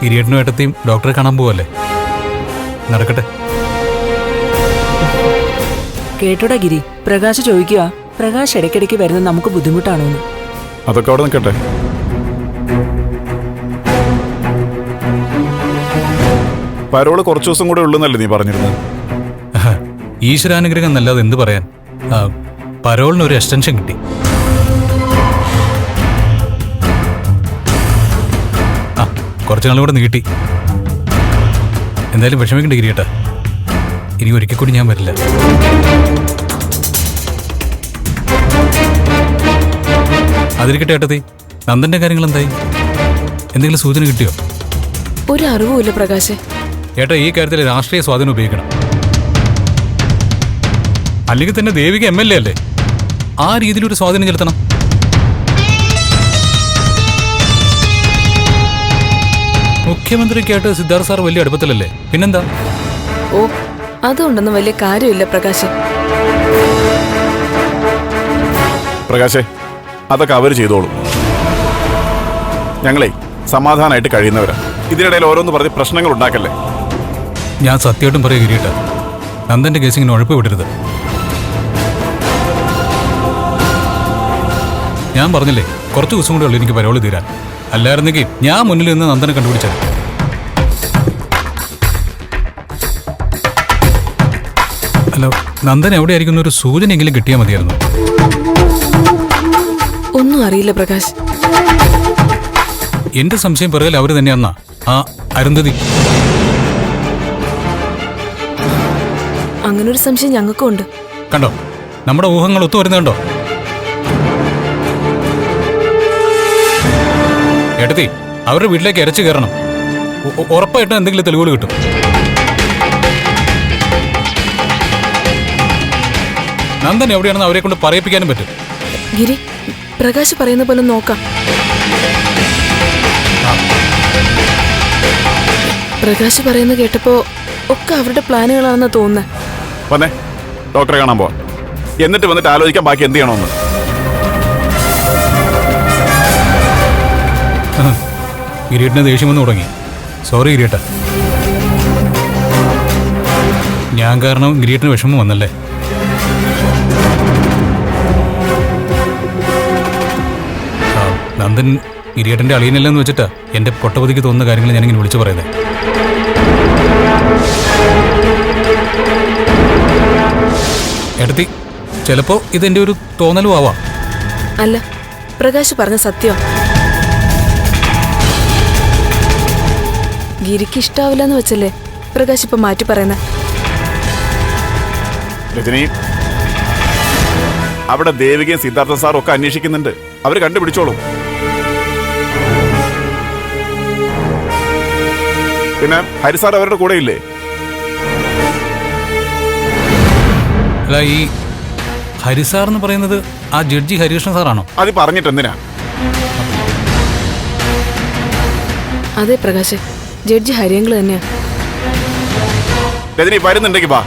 ഗിരിയേട്ടനും ഏട്ടത്തെയും ഡോക്ടറെ കാണാൻ പോവല്ലേ? നടക്കട്ടെ. കേട്ടോടാ ഗിരി, പ്രകാശ് ചോദിക്കുക പ്രകാശ് ഇടയ്ക്കിടയ്ക്ക് വരുന്നത് നമുക്ക് ബുദ്ധിമുട്ടാണോന്ന്. അതൊക്കെ അവിടെ നിൽക്കട്ടെ. പരോള് കുറച്ചു ദിവസം കൂടെ ഉള്ളൂന്നല്ലേ നീ പറഞ്ഞിരുന്നത്? ഈശ്വരാനുഗ്രഹം എന്നല്ലാതെ എന്ത് പറയാൻ. പരോളിന് ഒരു എക്സ്റ്റൻഷൻ കിട്ടി. കുറച്ചു നാളും കൂടെ നീട്ടി. എന്തായാലും വിഷമിക്കണ്ട ഗിരിയേട്ടാ, ഇനി ഒരിക്കൽ കൂടി ഞാൻ വരില്ല. അതിരിക്കട്ടെ ഏട്ടത്തി, നന്ദന്റെ കാര്യങ്ങൾ എന്തായി? എന്തെങ്കിലും സൂചന കിട്ടിയോ? ഒരു അറിവുമില്ല പ്രകാശ്. ഏട്ടാ, ഈ കാര്യത്തിൽ രാഷ്ട്രീയ സ്വാധീനം ഉപയോഗിക്കണം. അല്ലെങ്കിൽ തന്നെ ദേവിക MLA അല്ലേ, ആ രീതിയിലൊരു സ്വാധീനം ചെലുത്തണം. മുഖ്യമന്ത്രിക്കായിട്ട് സിദ്ധാർത്ഥ സാർ വലിയ അടുപ്പത്തിലല്ലേ, പിന്നെന്താ? ഓ, അതുകൊണ്ടൊന്നും വലിയ കാര്യമില്ല പ്രകാശ്. പ്രകാശേ, അതൊക്കെ അവര് ചെയ്തോളും. ഞങ്ങളെ സമാധാനമായിട്ട് കഴിയുന്നവരാ. ഇതിനിടയിൽ ഓരോന്ന് പറഞ്ഞ് പ്രശ്നങ്ങൾ ഉണ്ടാക്കല്ലേ. ഞാൻ സത്യമായിട്ടും പറയുക ഗിരിയേട്ടാ, നന്ദന്റെ കേസ് ഇങ്ങനെ ഉഴപ്പ് വിടരുത്. ഞാൻ പറഞ്ഞില്ലേ, കുറച്ച് ദിവസം കൂടെ ഉള്ളു എനിക്ക് പരോളി തീരാൻ. അല്ലായിരുന്നെങ്കിൽ ഞാൻ മുന്നിൽ നിന്ന് നന്ദനെ കണ്ടുപിടിച്ചത്. അല്ല, നന്ദൻ എവിടെയായിരിക്കുന്ന ഒരു സൂചനയെങ്കിലും കിട്ടിയാൽ മതിയായിരുന്നു. ഒന്നും അറിയില്ല പ്രകാശ്. എന്റെ സംശയം പറയാൻ അവര് തന്നെയാന്നാ, ആ അരുന്ധതി. അങ്ങനൊരു സംശയം ഞങ്ങൾക്കും ഉണ്ട്. കണ്ടോ, നമ്മുടെ ഊഹങ്ങൾ ഒത്തു വരുന്നുണ്ടോ? ഏട്ടത്തി, അവരുടെ വീട്ടിലേക്ക് ഇരച്ചു കയറണം. ഉറപ്പായിട്ടും എന്തെങ്കിലും തെളിവുകൾ കിട്ടും. നന്ദൻ എവിടെയാണെന്ന് അവരെ കൊണ്ട് പറയിപ്പിക്കാനും പറ്റും. ഗിരി, പ്രകാശ് പറയുന്ന പോലെ നോക്കാം. പ്രകാശ് പറയുന്ന കേട്ടപ്പോ ഒക്കെ അവരുടെ പ്ലാനുകളാണെന്ന് തോന്നുന്നത്. വന്നേ, ഡോക്ടറെ കാണാൻ പോവാം. എന്നിട്ട് വന്നിട്ട് ആലോചിക്കാൻ ബാക്കി എന്ത് ചെയ്യണമെന്ന്. ഗിരിയേട്ടനെ ദേഷ്യം വന്ന് തുടങ്ങി. സോറി ഗിരിയേട്ട, ഞാൻ കാരണം ഗിരിയേട്ടന് വിഷമം വന്നല്ലേ. നന്ദൻ ഗിരിയേട്ടന്റെ അളിയനല്ലെന്ന് വെച്ചിട്ടാ എന്റെ പൊട്ടപതിക്ക് തോന്നുന്ന കാര്യങ്ങൾ ഞാനിങ്ങനെ വിളിച്ചു പറയുന്നത്. ഏട്ടത്തി, ചിലപ്പോ ഇതെന്റെ ഒരു തോന്നലും ആവാം. അല്ല, പ്രകാശ് പറഞ്ഞ സത്യം. ഗിരിക്ക് ഇഷ്ടാവില്ലെന്ന് വെച്ചല്ലേ പ്രകാശ് ഇപ്പൊ മാറ്റി പറയുന്നത്. രജനി, അവിടെ ദേവികയും സിദ്ധാർത്ഥ സാറും ഒക്കെ അന്വേഷിക്കുന്നുണ്ട്. അവര് കണ്ടുപിടിച്ചോളും. പിന്നെ ഹരിസാർ അവരുടെ കൂടെ ഇല്ലേ? അല്ല, ഈ ഹരിസാർ എന്ന് പറയുന്നത് ആ ജഡ്ജി ഹരികൃഷ്ണൻ സാറാണോ? അത് പറഞ്ഞിട്ട് എന്തിനാ? അതെ പ്രകാശ്, ജഡ്ജി ഹരിയങ്കിള് തന്നെയാ. രജനി വരുന്നുണ്ടെങ്കിൽ വാ.